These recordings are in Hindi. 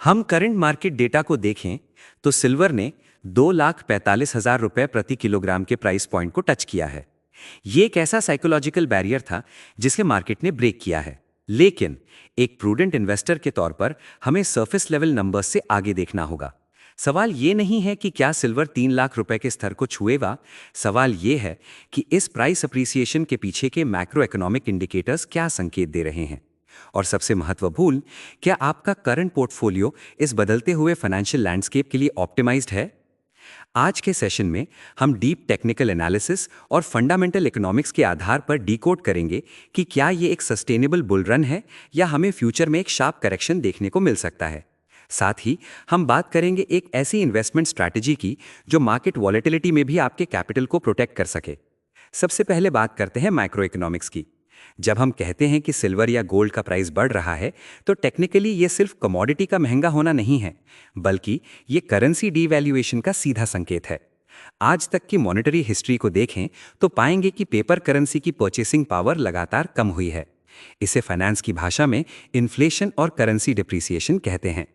हम करंट मार्केट डेटा को देखें तो सिल्वर ने 2,45,000 रुपए प्रति किलोग्राम के प्राइस पॉइंट को टच किया है। ये एक ऐसा साइकोलॉजिकल बैरियर था जिसे मार्केट ने ब्रेक किया है। लेकिन एक प्रूडेंट इन्वेस्टर के तौर पर हमें सरफेस लेवल नंबर्स से आगे देखना होगा। सवाल ये नहीं है कि क्या सिल्वर 3 लाख रुपए के स्तर को छुएगा। सवाल ये है कि इस प्राइस अप्रिसिएशन के पीछे के मैक्रो इकोनॉमिक इंडिकेटर्स क्या संकेत दे रहे हैं। और सबसे महत्वपूर्ण, क्या आपका करंट पोर्टफोलियो इस बदलते हुए फाइनेंशियल लैंडस्केप के लिए ऑप्टिमाइज्ड है? आज के सेशन में हम डीप टेक्निकल एनालिसिस और फंडामेंटल इकोनॉमिक्स के आधार पर डिकोड करेंगे कि क्या ये एक सस्टेनेबल बुल रन है या हमें फ्यूचर में एक शार्प करेक्शन देखने को मिल सकता है। साथ ही हम बात करेंगे एक ऐसी इन्वेस्टमेंट स्ट्रैटेजी की जो मार्केट वॉलेटिलिटी में भी आपके कैपिटल को प्रोटेक्ट कर सके। सबसे पहले बात करते हैं माइक्रो इकोनॉमिक्स की। जब हम कहते हैं कि सिल्वर या गोल्ड का प्राइस बढ़ रहा है, तो टेक्निकली ये सिर्फ कमोडिटी का महंगा होना नहीं है, बल्कि ये करेंसी डीवैल्यूएशन का सीधा संकेत है। आज तक की मॉनेटरी हिस्ट्री को देखें तो पाएंगे कि पेपर करेंसी की परचेसिंग पावर लगातार कम हुई है। इसे फाइनेंस की भाषा में इन्फ्लेशन और करेंसी डिप्रिसिएशन कहते हैं।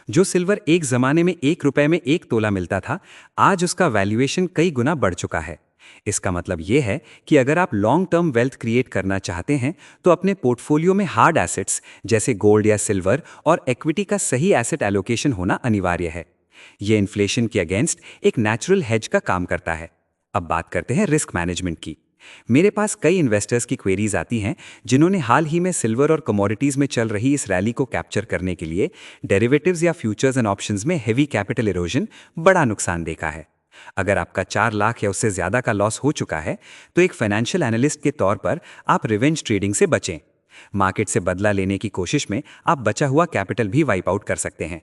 जो सिल्वर एक जमाने में 1 रुपए में 1 तोला मिलता था, आज उसका वैल्यूएशन कई गुना बढ़ चुका है। इसका मतलब यह है कि अगर आप लॉन्ग टर्म वेल्थ क्रिएट करना चाहते हैं तो अपने पोर्टफोलियो में हार्ड एसेट्स जैसे गोल्ड या सिल्वर और इक्विटी का सही एसेट एलोकेशन होना अनिवार्य है। यह इन्फ्लेशन के अगेंस्ट एक नेचुरल हेज का काम करता है। अब बात करते हैं रिस्क मैनेजमेंट की। मेरे पास कई इन्वेस्टर्स की क्वेरीज आती हैं जिन्होंने हाल ही में सिल्वर और कमोडिटीज में चल रही इस रैली को कैप्चर करने के लिए डेरिवेटिव्स या फ्यूचर्स एंड ऑप्शंस में हेवी कैपिटल इरोजन, बड़ा नुकसान देखा है। अगर आपका 4 लाख या उससे ज्यादा का लॉस हो चुका है तो एक फाइनेंशियल एनालिस्ट के तौर पर आप रिवेंज ट्रेडिंग से बचें। मार्केट से बदला लेने की कोशिश में आप बचा हुआ कैपिटल भी वाइप आउट कर सकते हैं।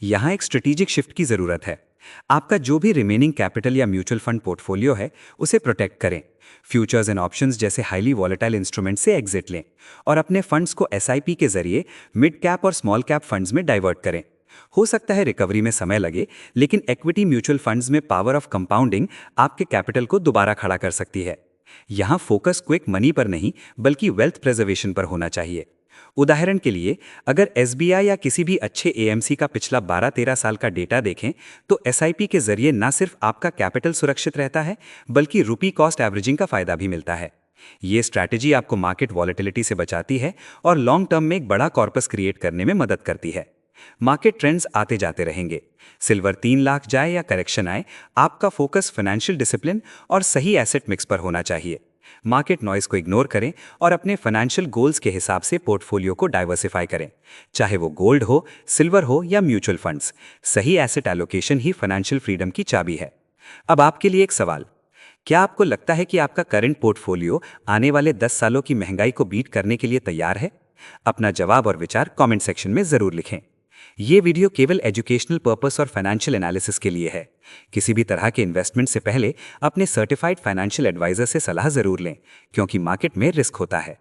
यहां एक स्ट्रेटेजिक शिफ्ट की जरूरत है। आपका जो भी रिमेनिंग कैपिटल या म्यूचुअल फंड पोर्टफोलियो है उसे प्रोटेक्ट करें। फ्यूचर्स एंड ऑप्शंस जैसे हाईली वॉलेटाइल इंस्ट्रूमेंट से एग्जिट लें और अपने फंड्स को एसआईपी के जरिए मिड कैप और स्मॉल कैप फंड्स में डाइवर्ट करें। हो सकता है रिकवरी में समय लगे, लेकिन इक्विटी म्यूचुअल फंड्स में पावर ऑफ कंपाउंडिंग आपके कैपिटल को दोबारा खड़ा कर सकती है। यहां फोकस क्विक मनी पर नहीं बल्कि वेल्थ प्रिजर्वेशन पर होना चाहिए। उदाहरण के लिए, अगर एसबीआई या किसी भी अच्छे एएमसी का पिछला 12-13 साल का डेटा देखें तो एसआईपी के जरिए न सिर्फ आपका कैपिटल सुरक्षित रहता है बल्कि रुपी कॉस्ट एवरेजिंग का फायदा भी मिलता है। ये स्ट्रैटेजी आपको मार्केट वॉलेटिलिटी से बचाती है और लॉन्ग टर्म में एक बड़ा कॉर्पस क्रिएट करने में मदद करती है। मार्केट ट्रेंड्स आते जाते रहेंगे। सिल्वर 3 लाख जाए या करेक्शन आए, आपका फोकस फाइनेंशियल डिसिप्लिन और सही एसेट मिक्स पर होना चाहिए। मार्केट नॉइज को इग्नोर करें और अपने फाइनेंशियल गोल्स के हिसाब से पोर्टफोलियो को डाइवर्सिफाई करें। चाहे वो गोल्ड हो, सिल्वर हो या म्यूचुअल फंड्स, सही एसेट एलोकेशन ही फाइनेंशियल फ्रीडम की चाबी है। अब आपके लिए एक सवाल, क्या आपको लगता है कि आपका करंट पोर्टफोलियो आने वाले 10 सालों की महंगाई को बीट करने के लिए तैयार है? अपना जवाब और विचार कमेंट सेक्शन में जरूर लिखें। ये वीडियो केवल एजुकेशनल पर्पस और फाइनेंशियल एनालिसिस के लिए है। किसी भी तरह के इन्वेस्टमेंट से पहले अपने सर्टिफाइड फाइनेंशियल एडवाइजर से सलाह जरूर लें, क्योंकि मार्केट में रिस्क होता है।